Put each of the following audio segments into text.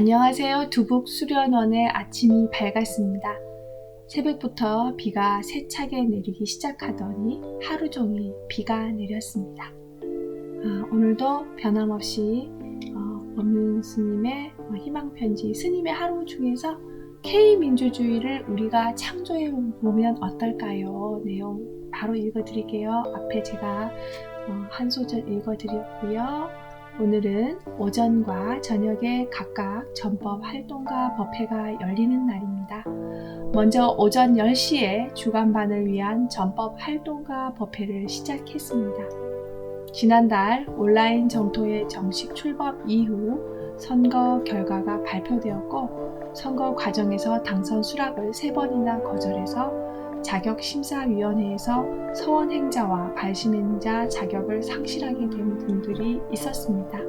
안녕하세요. 두북 수련원의 아침이 밝았습니다. 새벽부터 비가 세차게 내리기 시작하더니 하루 종일 비가 내렸습니다. 오늘도 변함없이 법륜 스님의 희망편지, 스님의 하루 중에서 K민주주의를 우리가 창조해 보면 어떨까요? 내용 바로 읽어드릴게요. 앞에 제가 한 소절 읽어드렸고요. 오늘은 오전과 저녁에 각각 전법 활동가 법회가 열리는 날입니다. 먼저 오전 10시에 주간반을 위한 전법 활동가 법회를 시작했습니다. 지난달 온라인 정토의 정식 출범 이후 선거 결과가 발표되었고, 선거 과정에서 당선 수락을 3번이나 거절해서 자격심사위원회에서 서원행자와 발심행자 자격을 상실하게 된 분들이 있었습니다.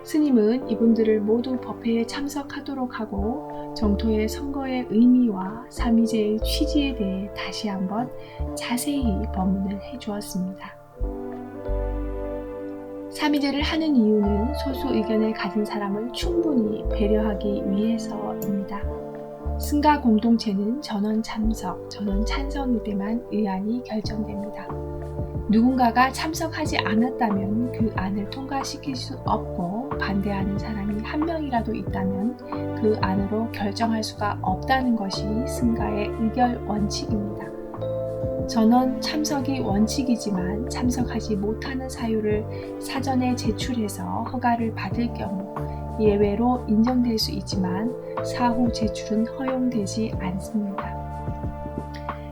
스님은 이분들을 모두 법회에 참석하도록 하고 정토의 선거의 의미와 삼위제의 취지에 대해 다시 한번 자세히 법문을 해주었습니다. 삼위제를 하는 이유는 소수 의견을 가진 사람을 충분히 배려하기 위해서입니다. 승가 공동체는 전원 참석, 전원 찬성일 때만 의안이 결정됩니다. 누군가가 참석하지 않았다면 그 안을 통과시킬 수 없고, 반대하는 사람이 한 명이라도 있다면 그 안으로 결정할 수가 없다는 것이 승가의 의결 원칙입니다. 전원 참석이 원칙이지만 참석하지 못하는 사유를 사전에 제출해서 허가를 받을 경우 예외로 인정될 수 있지만 사후 제출은 허용되지 않습니다.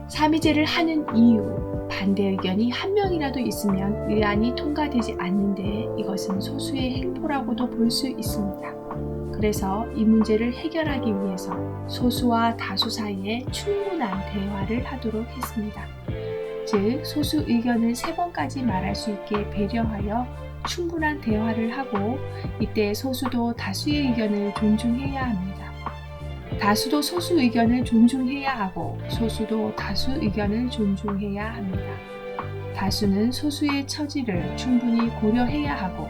삼위제를 하는 이유, 반대 의견이 한 명이라도 있으면 의안이 통과되지 않는데 이것은 소수의 행포라고도 볼 수 있습니다. 그래서 이 문제를 해결하기 위해서 소수와 다수 사이에 충분한 대화를 하도록 했습니다. 즉, 소수 의견을 3번까지 말할 수 있게 배려하여 충분한 대화를 하고, 이때 소수도 다수의 의견을 존중해야 합니다. 다수도 소수 의견을 존중해야 하고, 소수도 다수 의견을 존중해야 합니다. 다수는 소수의 처지를 충분히 고려해야 하고,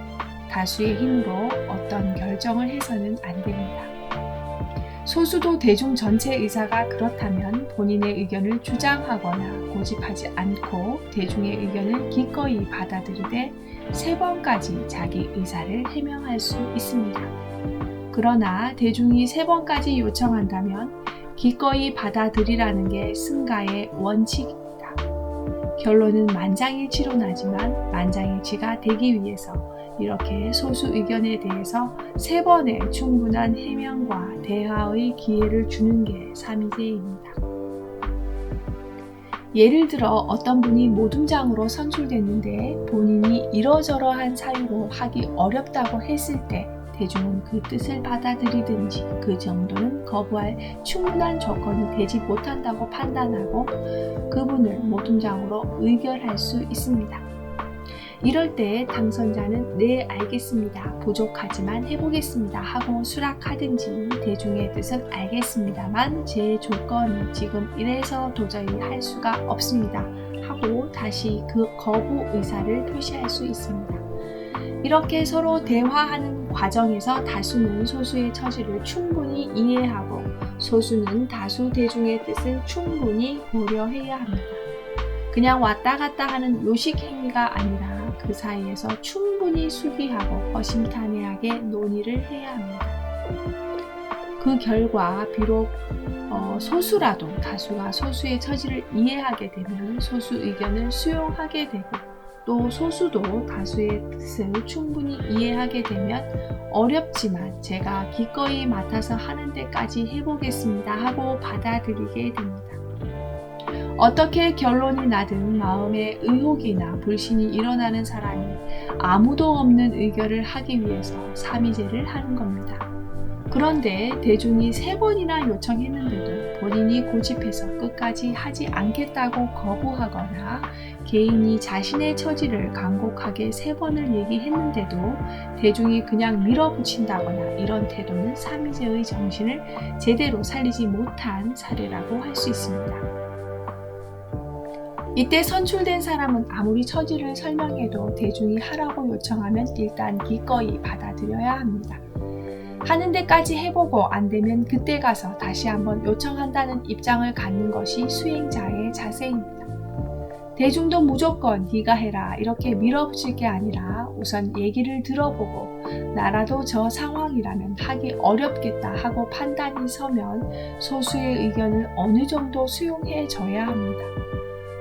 다수의 힘으로 어떤 결정을 해서는 안 됩니다. 소수도 대중 전체 의사가 그렇다면 본인의 의견을 주장하거나 고집하지 않고 대중의 의견을 기꺼이 받아들이되 3번까지 자기 의사를 해명할 수 있습니다. 그러나 대중이 3번까지 요청한다면 기꺼이 받아들이라는 게 승가의 원칙입니다. 결론은 만장일치로 나지만 만장일치가 되기 위해서 이렇게 소수 의견에 대해서 3번의 충분한 해명과 대화의 기회를 주는 게 삼위제입니다. 예를 들어 어떤 분이 모둠장으로 선출됐는데 본인이 이러저러한 사유로 하기 어렵다고 했을 때 대중은 그 뜻을 받아들이든지 그 정도는 거부할 충분한 조건이 되지 못한다고 판단하고 그분을 모둠장으로 의결할 수 있습니다. 이럴 때 당선자는 네, 알겠습니다, 부족하지만 해보겠습니다 하고 수락하든지, 대중의 뜻은 알겠습니다만 제 조건이 지금 이래서 도저히 할 수가 없습니다 하고 다시 그 거부 의사를 표시할 수 있습니다. 이렇게 서로 대화하는 과정에서 다수는 소수의 처지를 충분히 이해하고 소수는 다수 대중의 뜻을 충분히 고려해야 합니다. 그냥 왔다 갔다 하는 요식 행위가 아니라 그 사이에서 충분히 수기하고 허심탄회하게 논의를 해야 합니다. 그 결과 비록 소수라도 다수가 소수의 처지를 이해하게 되면 소수 의견을 수용하게 되고, 또 소수도 다수의 뜻을 충분히 이해하게 되면 어렵지만 제가 기꺼이 맡아서 하는 데까지 해보겠습니다 하고 받아들이게 됩니다. 어떻게 결론이 나든 마음에 의혹이나 불신이 일어나는 사람이 아무도 없는 의결을 하기 위해서 삼위제를 하는 겁니다. 그런데 대중이 3번이나 요청했는데도 본인이 고집해서 끝까지 하지 않겠다고 거부하거나 개인이 자신의 처지를 간곡하게 3번을 얘기했는데도 대중이 그냥 밀어붙인다거나 이런 태도는 삼위제의 정신을 제대로 살리지 못한 사례라고 할 수 있습니다. 이때 선출된 사람은 아무리 처지를 설명해도 대중이 하라고 요청하면 일단 기꺼이 받아들여야 합니다. 하는 데까지 해보고 안 되면 그때 가서 다시 한번 요청한다는 입장을 갖는 것이 수행자의 자세입니다. 대중도 무조건 네가 해라 이렇게 밀어붙일 게 아니라 우선 얘기를 들어보고 나라도 저 상황이라면 하기 어렵겠다 하고 판단이 서면 소수의 의견을 어느 정도 수용해 줘야 합니다.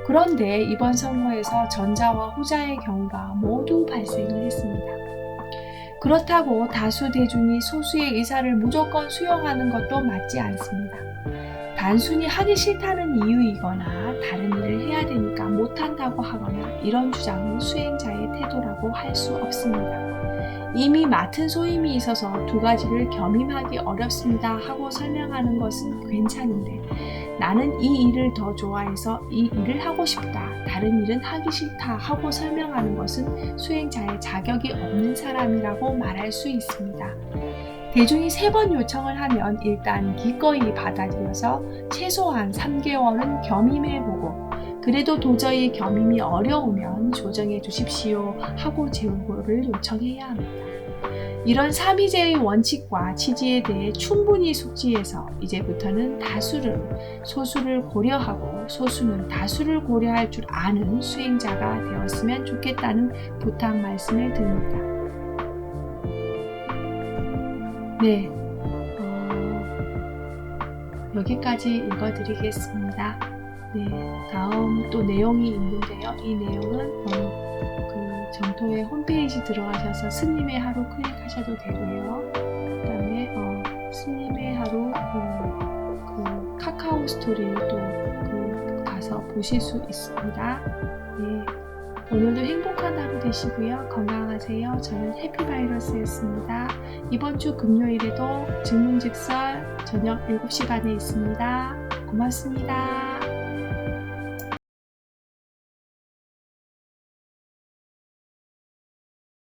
그런데 이번 선거에서 전자와 후자의 경우가 모두 발생을 했습니다. 그렇다고 다수 대중이 소수의 의사를 무조건 수용하는 것도 맞지 않습니다. 단순히 하기 싫다는 이유이거나 다른 일을 해야 되니까 못한다고 하거나 이런 주장은 수행자의 태도라고 할 수 없습니다. 이미 맡은 소임이 있어서 두 가지를 겸임하기 어렵습니다 하고 설명하는 것은 괜찮은데 나는 이 일을 더 좋아해서 이 일을 하고 싶다, 다른 일은 하기 싫다 하고 설명하는 것은 수행자의 자격이 없는 사람이라고 말할 수 있습니다. 대중이 3번 요청을 하면 일단 기꺼이 받아들여서 최소한 3개월은 겸임해보고 그래도 도저히 겸임이 어려우면 조정해 주십시오 하고 재고를 요청해야 합니다. 이런 삼위제의 원칙과 취지에 대해 충분히 숙지해서 이제부터는 다수를 소수를 고려하고 소수는 다수를 고려할 줄 아는 수행자가 되었으면 좋겠다는 부탁 말씀을 드립니다. 네, 여기까지 읽어드리겠습니다. 네, 다음 또 내용이 있는데요. 이 내용은 그 정토의 홈페이지 들어가셔서 스님의 하루 클릭하셔도 되고요. 그 다음에 스님의 하루 그 카카오 스토리 또 가서 보실 수 있습니다. 네, 오늘도 행복한 하루 되시고요. 건강하세요. 저는 해피바이러스였습니다. 이번 주 금요일에도 증문즉설 저녁 7시 반에 있습니다. 고맙습니다.